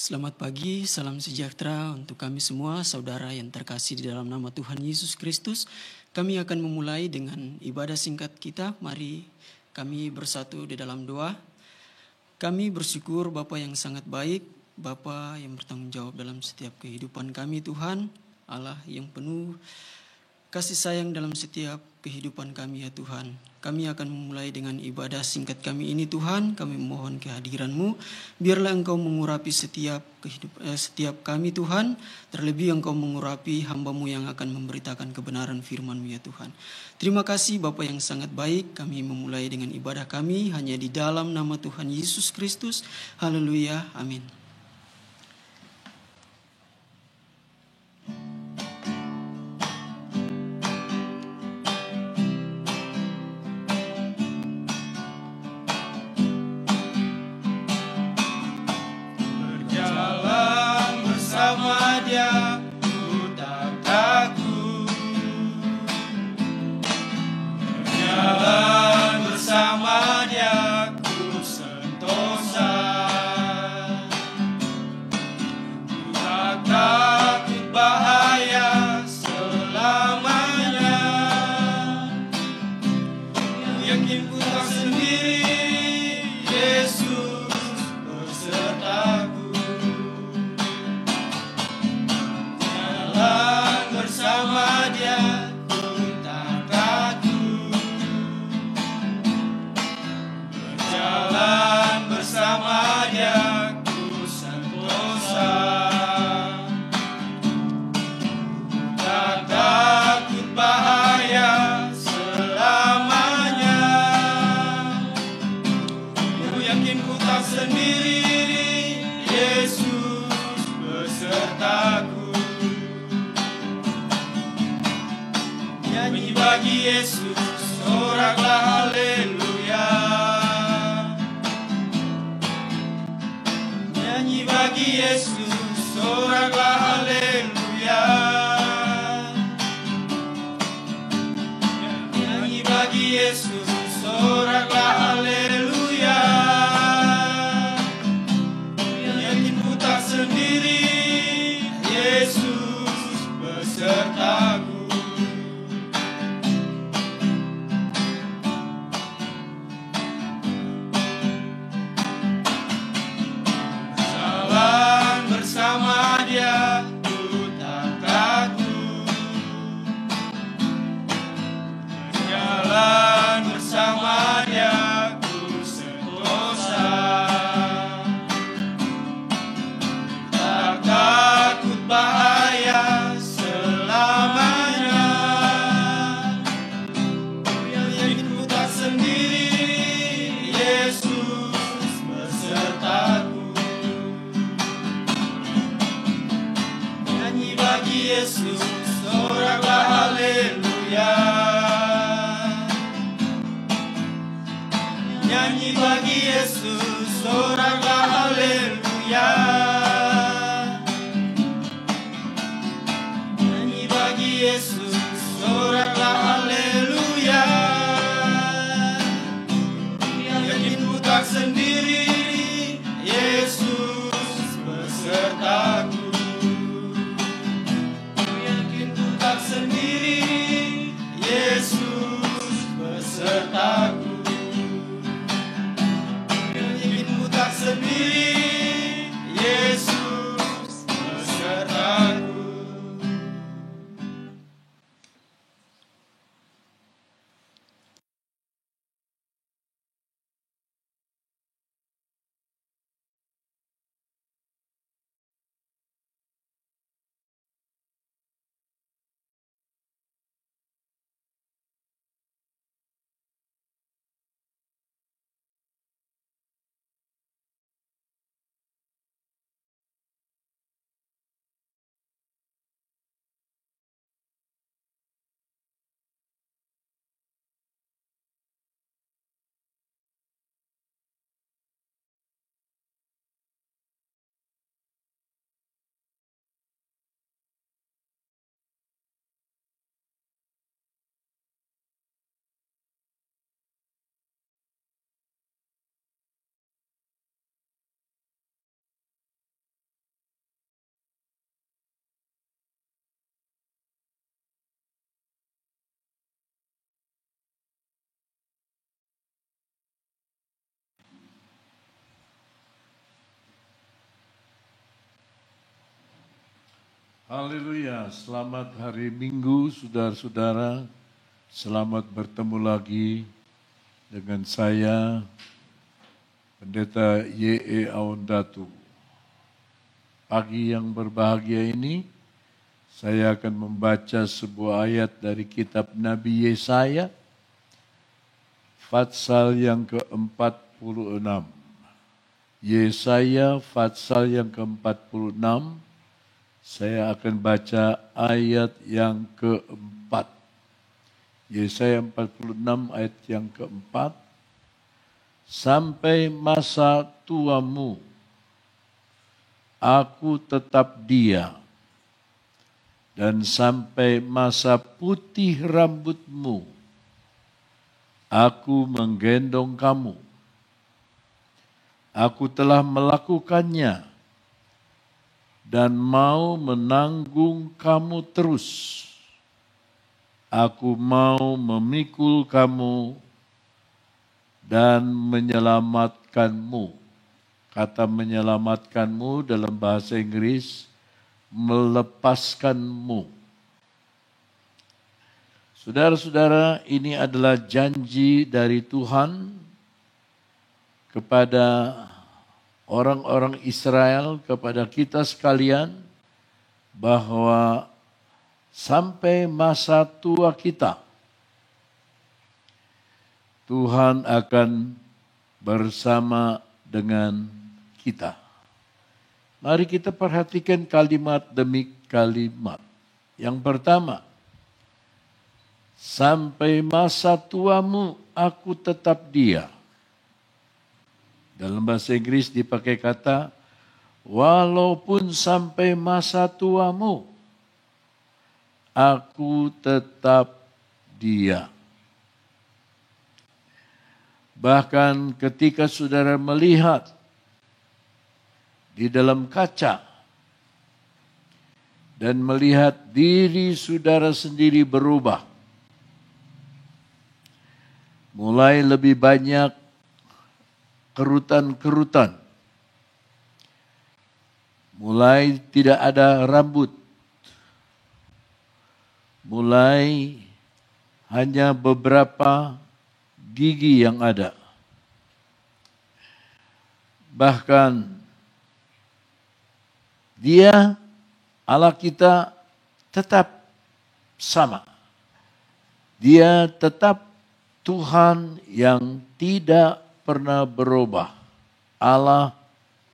Selamat pagi, salam sejahtera untuk kami semua, saudara yang terkasih di dalam nama Tuhan Yesus Kristus. Kami akan memulai dengan ibadah singkat kita. Mari kami bersatu di dalam doa. Kami bersyukur Bapa yang sangat baik, Bapa yang bertanggung jawab dalam setiap kehidupan kami Tuhan, Allah yang penuh kasih sayang dalam setiap kehidupan kami ya Tuhan. Kami akan memulai dengan ibadah singkat kami ini Tuhan. Kami memohon kehadiran-Mu. Biarlah Engkau mengurapi setiap kami Tuhan. Terlebih Engkau mengurapi hamba-Mu yang akan memberitakan kebenaran firman-Mu ya Tuhan. Terima kasih Bapa yang sangat baik. Kami memulai dengan ibadah kami hanya di dalam nama Tuhan Yesus Kristus. Haleluya. Amin. Haleluya, selamat hari Minggu saudara-saudara. Selamat bertemu lagi dengan saya, Pendeta Y.E. Aondatu. Pagi yang berbahagia ini, saya akan membaca sebuah ayat dari kitab Nabi Yesaya, Fatsal yang ke-46. Yesaya Fatsal yang ke-46, saya akan baca ayat yang keempat. Yesaya 46 ayat yang keempat. Sampai masa tuamu, aku tetap dia. Dan sampai masa putih rambutmu, aku menggendong kamu. Aku telah melakukannya dan mau menanggung kamu terus. Aku mau memikul kamu dan menyelamatkanmu. Kata menyelamatkanmu dalam bahasa Inggris, melepaskanmu. Saudara-saudara, ini adalah janji dari Tuhan kepada orang-orang Israel, kepada kita sekalian, bahwa sampai masa tua kita, Tuhan akan bersama dengan kita. Mari kita perhatikan kalimat demi kalimat. Yang pertama, sampai masa tuamu aku tetap dia. Dalam bahasa Inggris dipakai kata, walaupun sampai masa tuamu, aku tetap dia. Bahkan ketika saudara melihat di dalam kaca dan melihat diri saudara sendiri berubah, mulai lebih banyak kerutan-kerutan, mulai tidak ada rambut, mulai hanya beberapa gigi yang ada. Bahkan dia, Allah kita, tetap sama. Dia tetap Tuhan yang tidak pernah berubah. Allah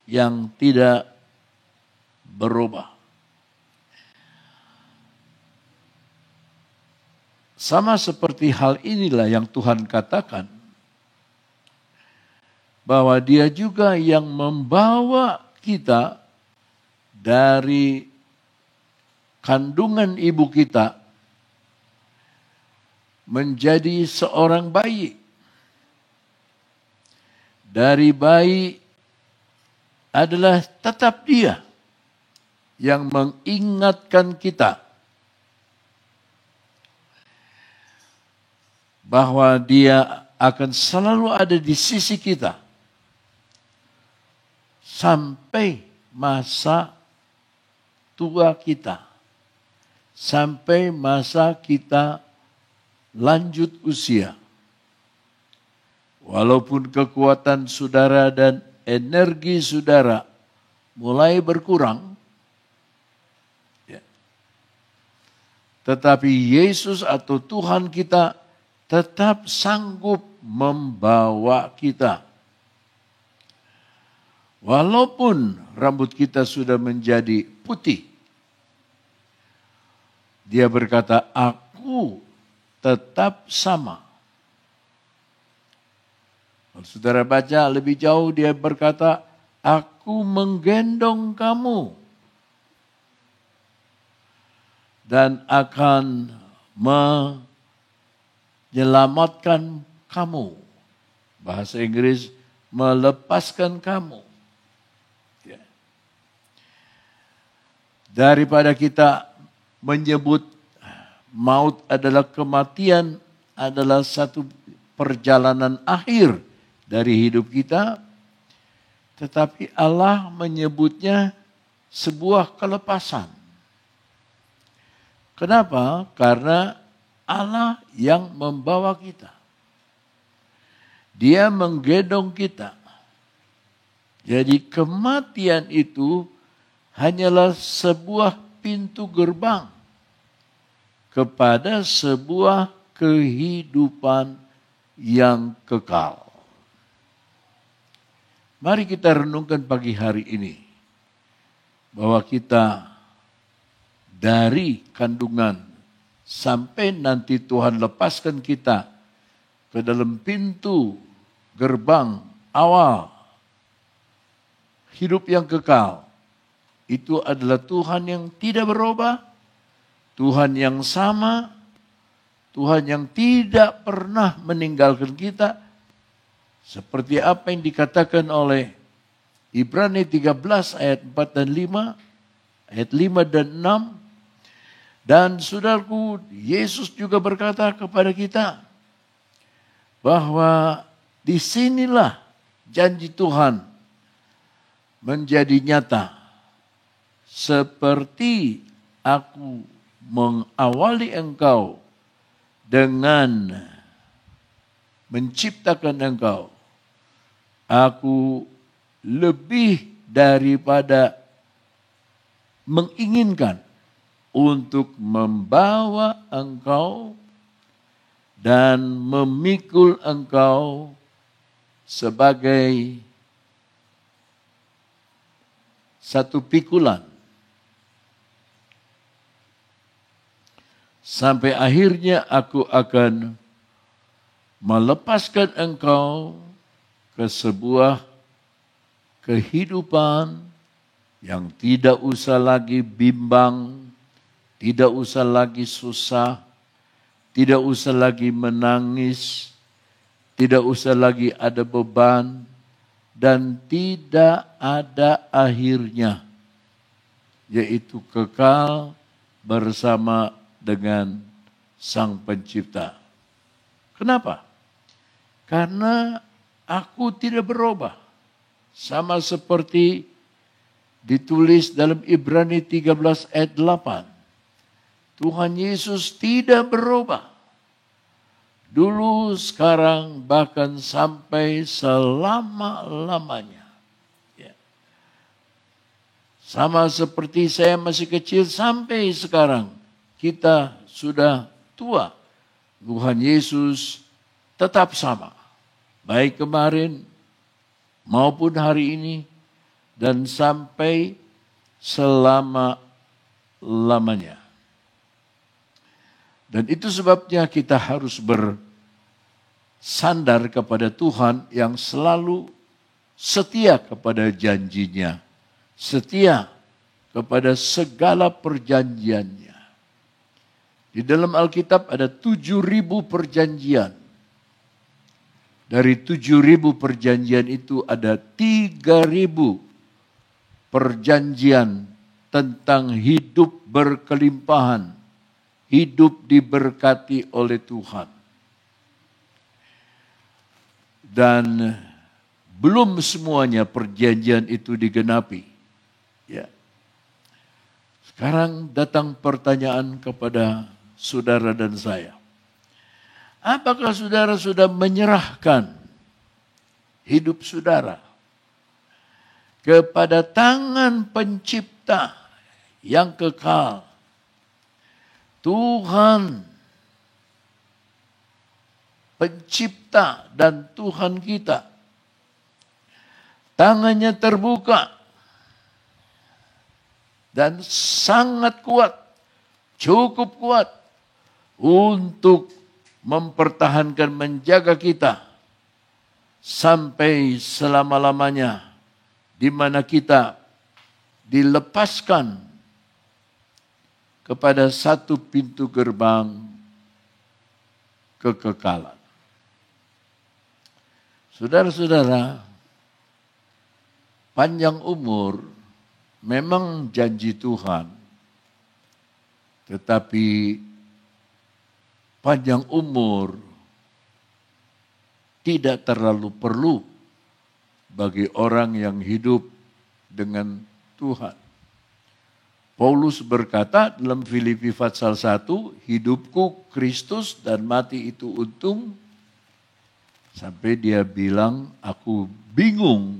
yang tidak berubah. Sama seperti hal inilah yang Tuhan katakan, bahwa Dia juga yang membawa kita dari kandungan ibu kita menjadi seorang bayi. Dari bayi adalah tetap Dia yang mengingatkan kita bahwa Dia akan selalu ada di sisi kita sampai masa tua kita, sampai masa kita lanjut usia. Walaupun kekuatan saudara dan energi saudara mulai berkurang, ya, tetapi Yesus atau Tuhan kita tetap sanggup membawa kita. Walaupun rambut kita sudah menjadi putih, Dia berkata, aku tetap sama. Kalau saudara baca lebih jauh, Dia berkata, aku menggendong kamu dan akan menyelamatkan kamu. Bahasa Inggris, melepaskan kamu. Ya. Daripada kita menyebut maut adalah kematian, adalah satu perjalanan akhir dari hidup kita, tetapi Allah menyebutnya sebuah kelepasan. Kenapa? Karena Allah yang membawa kita. Dia menggendong kita. Jadi kematian itu hanyalah sebuah pintu gerbang kepada sebuah kehidupan yang kekal. Mari kita renungkan pagi hari ini bahwa kita dari kandungan sampai nanti Tuhan lepaskan kita ke dalam pintu gerbang awal hidup yang kekal. Itu adalah Tuhan yang tidak berubah, Tuhan yang sama, Tuhan yang tidak pernah meninggalkan kita. Seperti apa yang dikatakan oleh Ibrani 13 ayat 4 dan 5, ayat 5 dan 6. Dan saudaraku, Yesus juga berkata kepada kita bahwa disinilah janji Tuhan menjadi nyata. Seperti aku mengawali engkau dengan menciptakan engkau, aku lebih daripada menginginkan untuk membawa engkau dan memikul engkau sebagai satu pikulan. Sampai akhirnya aku akan melepaskan engkau ke sebuah kehidupan yang tidak usah lagi bimbang, tidak usah lagi susah, tidak usah lagi menangis, tidak usah lagi ada beban, dan tidak ada akhirnya, yaitu kekal bersama dengan Sang Pencipta. Kenapa? Karena aku tidak berubah. Sama seperti ditulis dalam Ibrani 13 ayat 8. Tuhan Yesus tidak berubah. Dulu, sekarang, bahkan sampai selama-lamanya. Ya. Sama seperti saya masih kecil sampai sekarang. Kita sudah tua. Tuhan Yesus tetap sama. Baik kemarin maupun hari ini dan sampai selama-lamanya. Dan itu sebabnya kita harus bersandar kepada Tuhan yang selalu setia kepada janjinya. Setia kepada segala perjanjiannya. Di dalam Alkitab ada 7.000 perjanjian. Dari 7.000 perjanjian itu ada 3.000 perjanjian tentang hidup berkelimpahan. Hidup diberkati oleh Tuhan. Dan belum semuanya perjanjian itu digenapi. Ya. Sekarang datang pertanyaan kepada saudara dan saya. Apakah saudara sudah menyerahkan hidup saudara kepada tangan Pencipta yang kekal? Tuhan Pencipta dan Tuhan kita. Tangannya terbuka dan sangat kuat, cukup kuat untuk mempertahankan, menjaga kita sampai selama-lamanya, di mana kita dilepaskan kepada satu pintu gerbang kekekalan. Saudara-saudara, panjang umur memang janji Tuhan, tetapi panjang umur tidak terlalu perlu bagi orang yang hidup dengan Tuhan. Paulus berkata dalam Filipi pasal 1, hidupku Kristus dan mati itu untung. Sampai dia bilang, aku bingung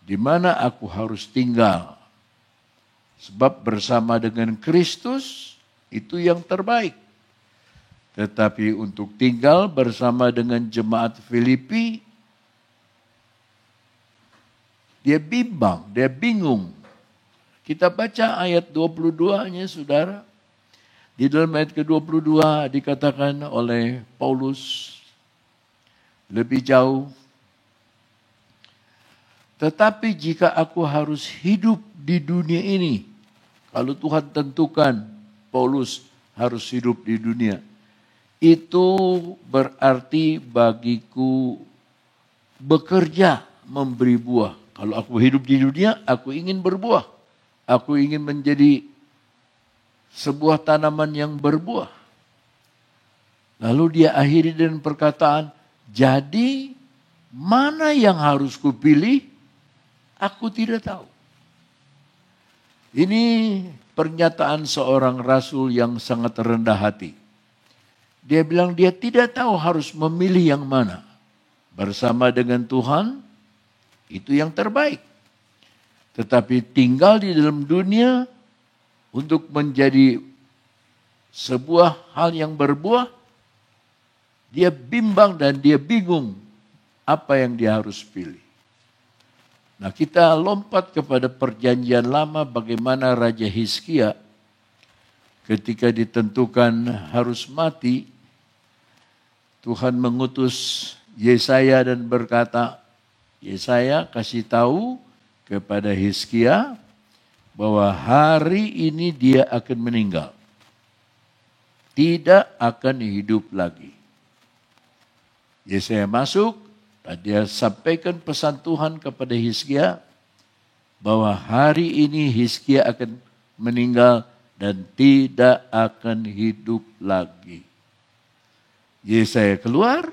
di mana aku harus tinggal. Sebab bersama dengan Kristus itu yang terbaik. Tetapi untuk tinggal bersama dengan jemaat Filipi, dia bimbang, dia bingung. Kita baca ayat 22-nya, saudara. Di dalam ayat ke-22 dikatakan oleh Paulus lebih jauh. Tetapi jika aku harus hidup di dunia ini, kalau Tuhan tentukan Paulus harus hidup di dunia, itu berarti bagiku bekerja memberi buah. Kalau aku hidup di dunia, aku ingin berbuah. Aku ingin menjadi sebuah tanaman yang berbuah. Lalu dia akhiri dengan perkataan, jadi mana yang harus kupilih? Aku tidak tahu. Ini pernyataan seorang rasul yang sangat rendah hati. Dia bilang dia tidak tahu harus memilih yang mana. Bersama dengan Tuhan, itu yang terbaik. Tetapi tinggal di dalam dunia untuk menjadi sebuah hal yang berbuah, dia bimbang dan dia bingung apa yang dia harus pilih. Nah, kita lompat kepada perjanjian lama bagaimana Raja Hizkia ketika ditentukan harus mati, Tuhan mengutus Yesaya dan berkata, Yesaya kasih tahu kepada Hizkia bahwa hari ini dia akan meninggal. Tidak akan hidup lagi. Yesaya masuk dan dia sampaikan pesan Tuhan kepada Hizkia bahwa hari ini Hizkia akan meninggal dan tidak akan hidup lagi. Yesaya keluar,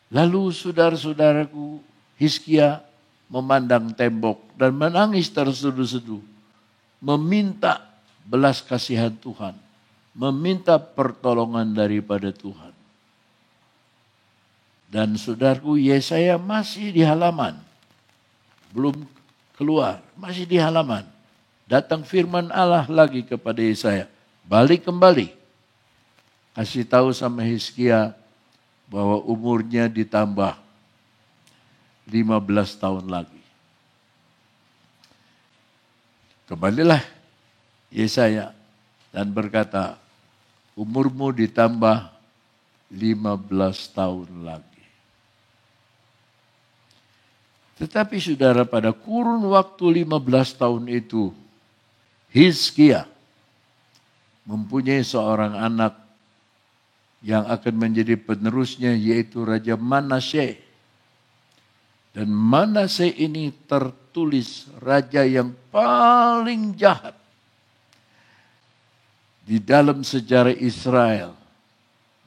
lalu saudara-saudaraku, Hizkia memandang tembok dan menangis terseduh-seduh, meminta belas kasihan Tuhan, meminta pertolongan daripada Tuhan. Dan saudaraku, Yesaya masih di halaman, belum keluar, masih di halaman. Datang firman Allah lagi kepada Yesaya, balik kembali. Kasih tahu sama Hizkia bahwa umurnya ditambah 15 tahun lagi. Kembalilah Yesaya dan berkata, umurmu ditambah 15 tahun lagi. Tetapi saudara, pada kurun waktu 15 tahun itu, Hizkia mempunyai seorang anak yang akan menjadi penerusnya, yaitu Raja Manasye. Dan Manasye ini tertulis raja yang paling jahat di dalam sejarah Israel.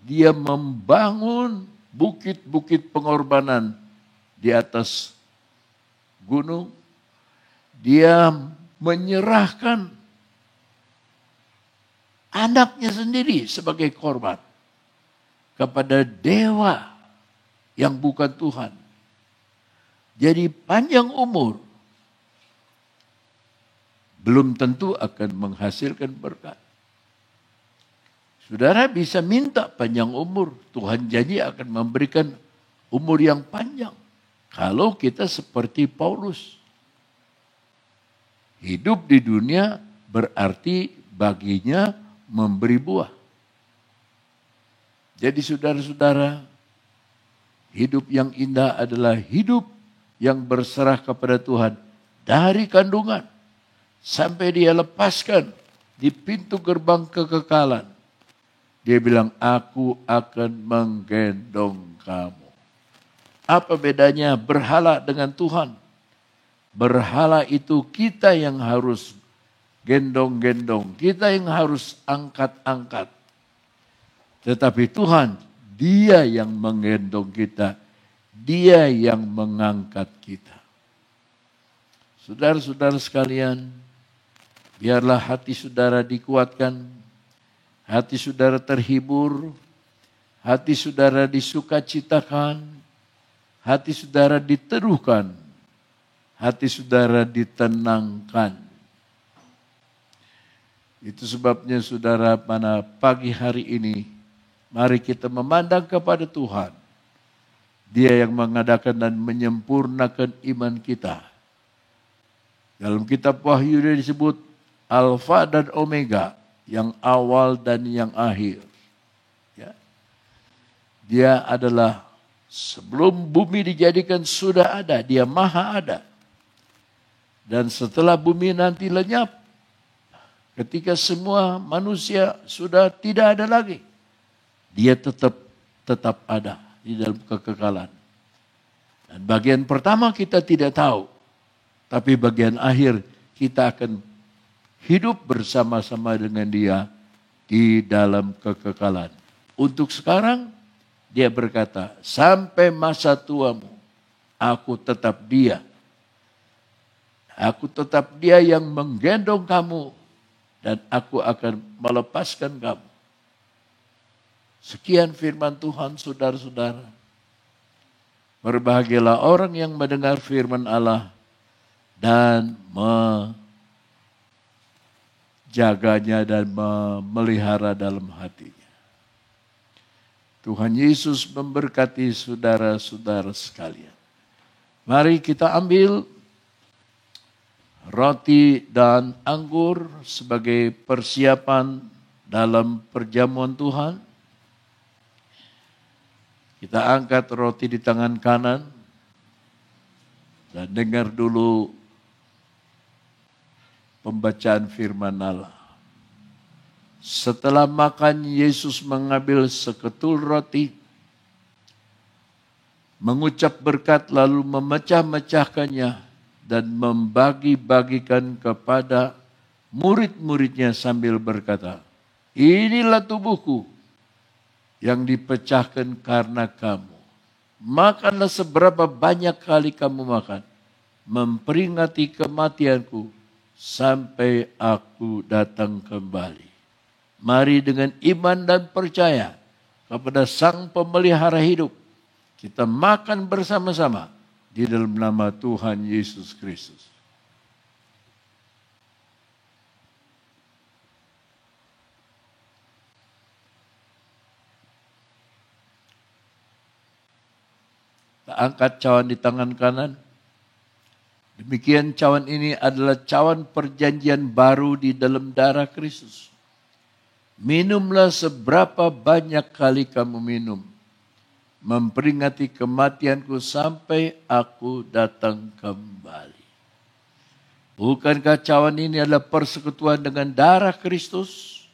Dia membangun bukit-bukit pengorbanan di atas gunung. Dia menyerahkan anaknya sendiri sebagai korban kepada dewa yang bukan Tuhan. Jadi panjang umur belum tentu akan menghasilkan berkat. Saudara bisa minta panjang umur, Tuhan janji akan memberikan umur yang panjang. Kalau kita seperti Paulus, hidup di dunia berarti baginya memberi buah. Jadi saudara-saudara, hidup yang indah adalah hidup yang berserah kepada Tuhan dari kandungan sampai dia lepaskan di pintu gerbang kekekalan. Dia bilang, aku akan menggendong kamu. Apa bedanya berhala dengan Tuhan? Berhala itu kita yang harus gendong-gendong, kita yang harus angkat-angkat. Tetapi Tuhan, Dia yang menggendong kita, Dia yang mengangkat kita. Saudara-saudara sekalian, biarlah hati saudara dikuatkan, hati saudara terhibur, hati saudara disukacitakan, hati saudara diteduhkan, hati saudara ditenangkan. Itu sebabnya saudara, pada pagi hari ini, mari kita memandang kepada Tuhan. Dia yang mengadakan dan menyempurnakan iman kita. Dalam kitab Wahyu dia disebut Alfa dan Omega, yang awal dan yang akhir. Ya. Dia adalah sebelum bumi dijadikan sudah ada, dia maha ada. Dan setelah bumi nanti lenyap, ketika semua manusia sudah tidak ada lagi, dia tetap ada di dalam kekekalan. Dan bagian pertama kita tidak tahu, tapi bagian akhir kita akan hidup bersama-sama dengan dia di dalam kekekalan. Untuk sekarang, dia berkata, sampai masa tuamu, aku tetap dia. Aku tetap dia yang menggendong kamu, dan aku akan melepaskan kamu. Sekian firman Tuhan, saudara-saudara. Berbahagialah orang yang mendengar firman Allah dan menjaganya dan memelihara dalam hatinya. Tuhan Yesus memberkati saudara-saudara sekalian. Mari kita ambil roti dan anggur sebagai persiapan dalam perjamuan Tuhan. Kita angkat roti di tangan kanan dan dengar dulu pembacaan firman Allah. Setelah makan, Yesus mengambil seketul roti, mengucap berkat lalu memecah-mecahkannya dan membagi-bagikan kepada murid-muridnya sambil berkata, inilah tubuhku yang dipecahkan karena kamu. Makanlah seberapa banyak kali kamu makan, memperingati kematianku sampai aku datang kembali. Mari dengan iman dan percaya kepada Sang Pemelihara hidup, kita makan bersama-sama di dalam nama Tuhan Yesus Kristus. Kita angkat cawan di tangan kanan. Demikian cawan ini adalah cawan perjanjian baru di dalam darah Kristus. Minumlah seberapa banyak kali kamu minum, memperingati kematianku sampai aku datang kembali. Bukankah cawan ini adalah persekutuan dengan darah Kristus?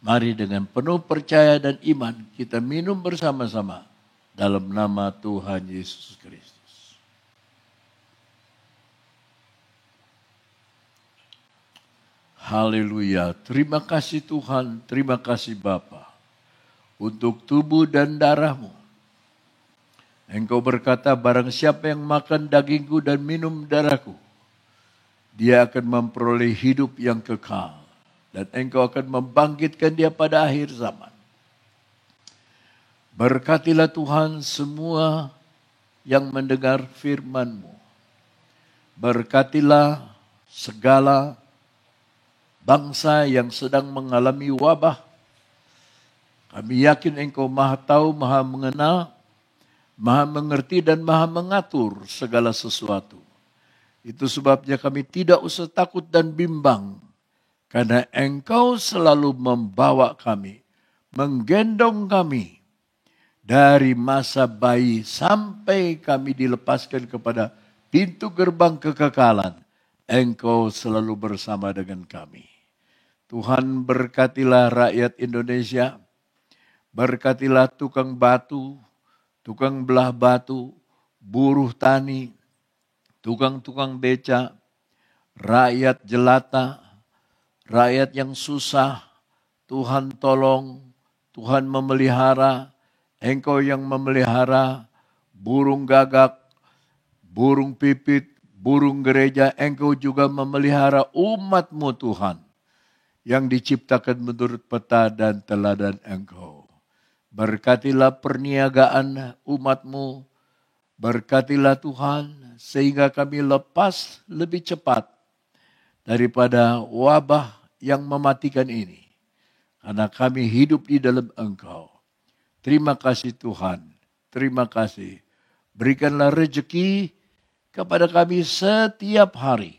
Mari dengan penuh percaya dan iman kita minum bersama-sama dalam nama Tuhan Yesus Kristus. Haleluya. Terima kasih Tuhan, terima kasih Bapa untuk tubuh dan darahmu. Engkau berkata, barang siapa yang makan dagingku dan minum darahku, dia akan memperoleh hidup yang kekal. Dan engkau akan membangkitkan dia pada akhir zaman. Berkatilah Tuhan semua yang mendengar firman-Mu. Berkatilah segala bangsa yang sedang mengalami wabah. Kami yakin Engkau Maha Tahu, Maha Mengenal, Maha Mengerti dan Maha Mengatur segala sesuatu. Itu sebabnya kami tidak usah takut dan bimbang, karena Engkau selalu membawa kami, menggendong kami dari masa bayi sampai kami dilepaskan kepada pintu gerbang kekekalan. Engkau selalu bersama dengan kami. Tuhan berkatilah rakyat Indonesia, berkatilah tukang batu, tukang belah batu, buruh tani, tukang-tukang beca, rakyat jelata, rakyat yang susah. Tuhan tolong, Tuhan memelihara, Engkau yang memelihara burung gagak, burung pipit, burung gereja, Engkau juga memelihara umat-Mu Tuhan, yang diciptakan menurut peta dan teladan Engkau. Berkatilah perniagaan umat-Mu, berkatilah Tuhan, sehingga kami lepas lebih cepat daripada wabah yang mematikan ini. Karena kami hidup di dalam Engkau. Terima kasih Tuhan, terima kasih. Berikanlah rezeki kepada kami setiap hari,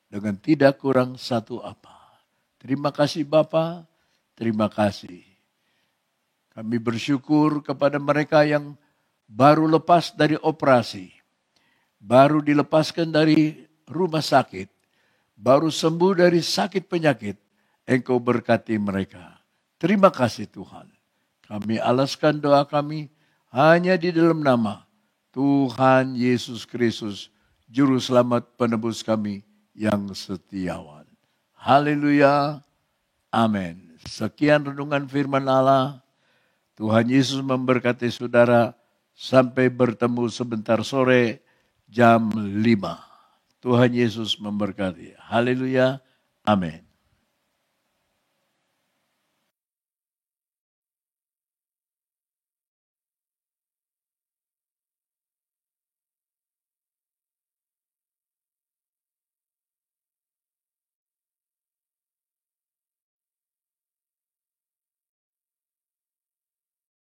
dengan tidak kurang satu apa. Terima kasih Bapa, terima kasih. Kami bersyukur kepada mereka yang baru lepas dari operasi, baru dilepaskan dari rumah sakit, baru sembuh dari sakit penyakit. Engkau berkati mereka. Terima kasih Tuhan. Kami alaskan doa kami hanya di dalam nama Tuhan Yesus Kristus, Juru Selamat penebus kami yang setiawan. Haleluya. Amin. Sekian renungan firman Allah. Tuhan Yesus memberkati saudara. Sampai bertemu sebentar sore jam 5. Tuhan Yesus memberkati. Haleluya. Amin.